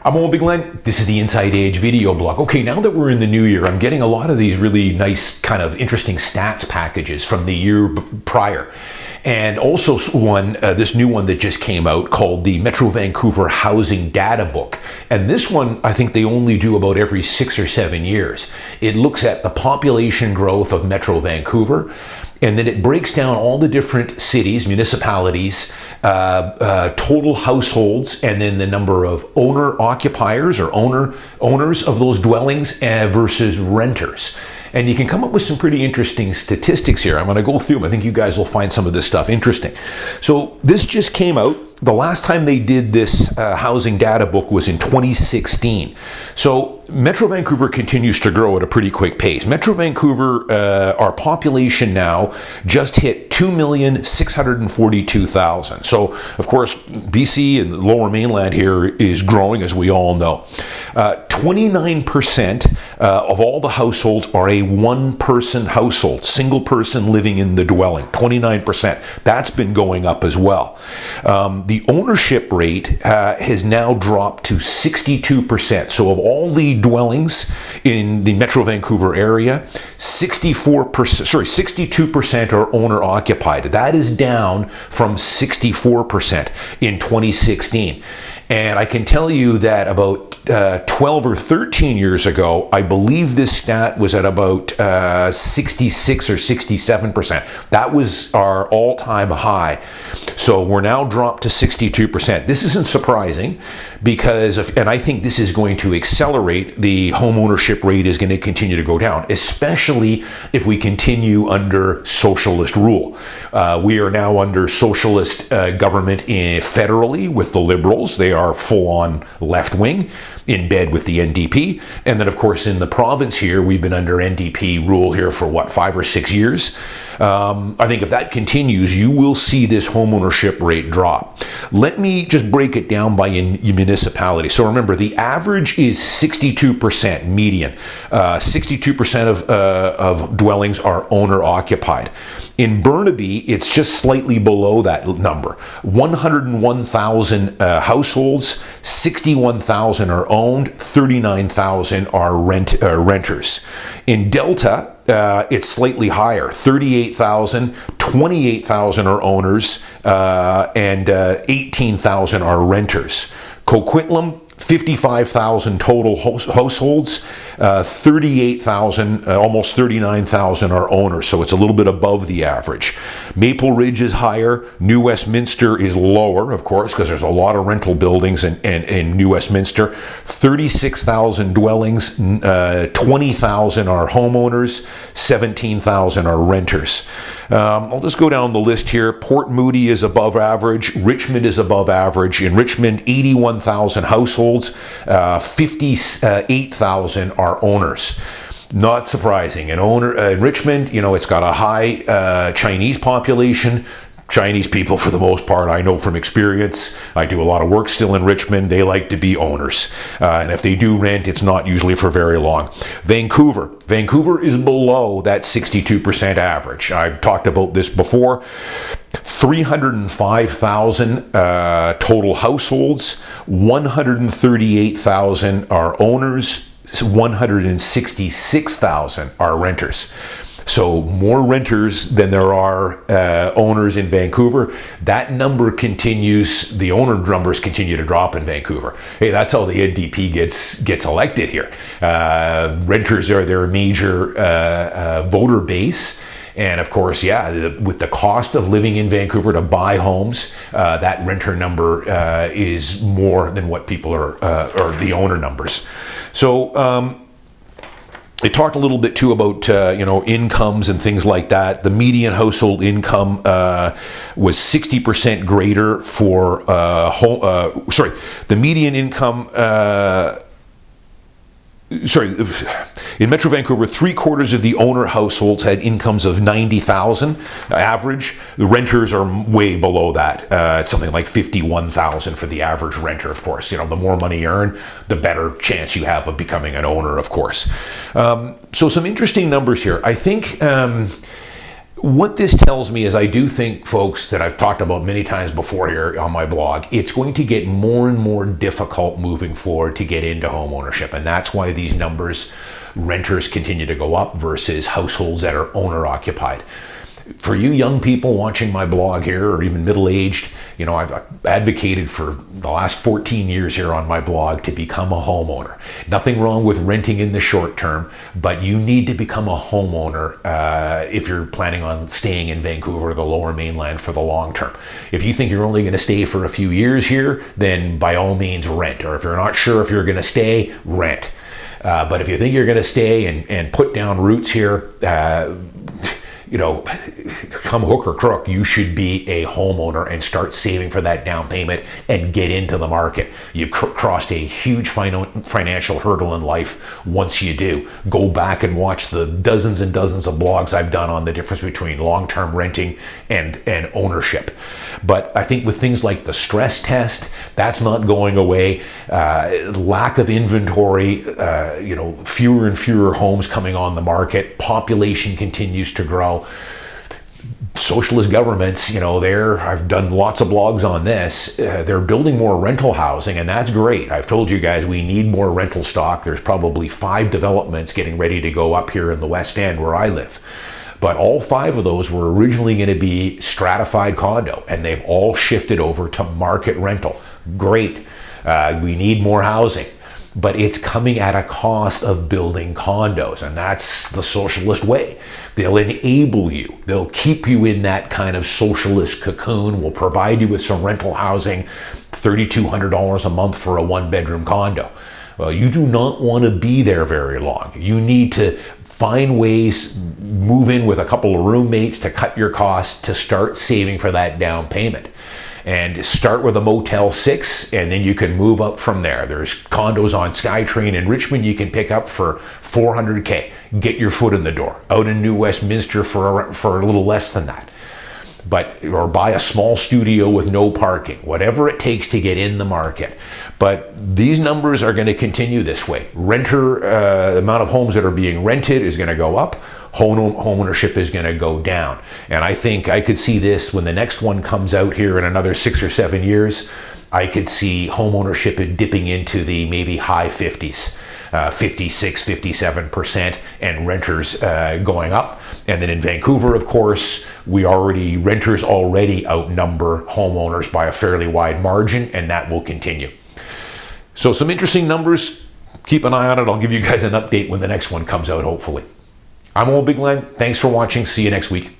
I'm Owen Bigland. This is the Inside Edge video blog. Okay, now that we're in the new year, I'm getting a lot of these really nice kind of interesting stats packages from the year prior. And also this new one that just came out called the Metro Vancouver Housing Data Book. And this one, I think they only do about every 6 or 7 years. It looks at the population growth of Metro Vancouver, and then it breaks down all the different cities, municipalities, total households, and then the number of owner-occupiers or owners of those dwellings versus renters. And you can come up with some pretty interesting statistics here. I'm going to go through them. I think you guys will find some of this stuff interesting. So this just came out. The last time they did this housing data book was in 2016. So Metro Vancouver continues to grow at a pretty quick pace. Metro Vancouver, our population now just hit 2,642,000. So, of course, BC and the Lower Mainland here is growing, as we all know. 29% of all the households are a one-person household, single person living in the dwelling, 29%. That's been going up as well. The ownership rate has now dropped to 62%. So of all the dwellings in the Metro Vancouver area, 62% are owner occupied. That is down from 64% in 2016. And I can tell you that about 12 or 13 years ago, I believe this stat was at about 66 or 67%. That was our all-time high. So we're now dropped to 62%. This isn't surprising because, and I think this is going to accelerate, the home ownership rate is going to continue to go down, especially if we continue under socialist rule. We are now under socialist government federally with the Liberals. They are full-on left-wing, in bed with the NDP. And then, of course, in the province here, we've been under NDP rule here for, 5 or 6 years? I think if that continues, you will see this homeownership rate drop. Let me just break it down by municipality. So remember, the average is 62% median. 62% of dwellings are owner-occupied. In Burnaby, it's just slightly below that number. 101,000 households, 61,000 are owned, 39,000 are renters. In Delta, it's slightly higher, 38,000, 28,000 are owners, and 18,000 are renters. Coquitlam, 55,000 total households, 38,000, almost 39,000 are owners, so it's a little bit above the average. Maple Ridge is higher. New Westminster is lower, of course, because there's a lot of rental buildings in New Westminster. 36,000 dwellings, 20,000 are homeowners, 17,000 are renters. I'll just go down the list here. Port Moody is above average. Richmond is above average. In Richmond, 81,000 households. 58,000 are owners. Not surprising. In Richmond, it's got a high Chinese population. Chinese people, for the most part, I know from experience. I do a lot of work still in Richmond. They like to be owners. And if they do rent, it's not usually for very long. Vancouver is below that 62% average. I've talked about this before. 305,000 total households. 138,000 are owners. 166,000 are renters. So more renters than there are owners in Vancouver. That number continues, the owner numbers continue to drop in Vancouver. Hey, that's how the NDP gets elected here. Renters are their major voter base. And of course, with the cost of living in Vancouver to buy homes, that renter number is more than what people are, or the owner numbers. So, they talked a little bit too about incomes and things like that. The median household income was 60% greater for the median income. In Metro Vancouver, 3/4 of the owner households had incomes of 90,000 average. The renters are way below that. It's something like 51,000 for the average renter, of course. The more money you earn, the better chance you have of becoming an owner, of course. So some interesting numbers here. I think What this tells me is I do think, folks, that I've talked about many times before here on my blog, it's going to get more and more difficult moving forward to get into home ownership. And that's why these numbers, renters continue to go up versus households that are owner occupied. For you young people watching my blog here, or even middle-aged, I've advocated for the last 14 years here on my blog to become a homeowner. Nothing wrong with renting in the short term, but you need to become a homeowner if you're planning on staying in Vancouver or the Lower Mainland for the long term. If you think you're only going to stay for a few years here, then by all means rent. Or if you're not sure if you're going to stay, rent. But if you think you're going to stay and put down roots here, come hook or crook, you should be a homeowner and start saving for that down payment and get into the market. You've crossed a huge financial hurdle in life once you do. Go back and watch the dozens and dozens of blogs I've done on the difference between long-term renting and ownership. But I think with things like the stress test, that's not going away. Lack of inventory, fewer and fewer homes coming on the market. Population continues to grow. Socialist governments, I've done lots of blogs on this. They're building more rental housing, and that's great. I've told you guys we need more rental stock. There's probably 5 developments getting ready to go up here in the West End where I live. But all 5 of those were originally going to be stratified condo, and they've all shifted over to market rental. Great. We need more housing. But it's coming at a cost of building condos, and that's the socialist way. They'll enable you. They'll keep you in that kind of socialist cocoon. Will provide you with some rental housing, $3,200 a month for a 1-bedroom condo. Well, you do not want to be there very long. You need to find ways, move in with a couple of roommates to cut your costs, to start saving for that down payment. And start with a Motel 6, and then you can move up from there. There's condos on SkyTrain in Richmond you can pick up for $400K. Get your foot in the door. Out in New Westminster for a little less than that. Or buy a small studio with no parking. Whatever it takes to get in the market. But these numbers are going to continue this way. The amount of homes that are being rented is going to go up. Home ownership is going to go down. And I think I could see this when the next one comes out here in another 6 or 7 years. I could see home ownership dipping into the maybe high 50s, 56, 57%, and renters going up. And then in Vancouver, of course, renters already outnumber homeowners by a fairly wide margin, and that will continue. So some interesting numbers. Keep an eye on it. I'll give you guys an update when the next one comes out, hopefully. I'm Owen Bigland. Thanks for watching. See you next week.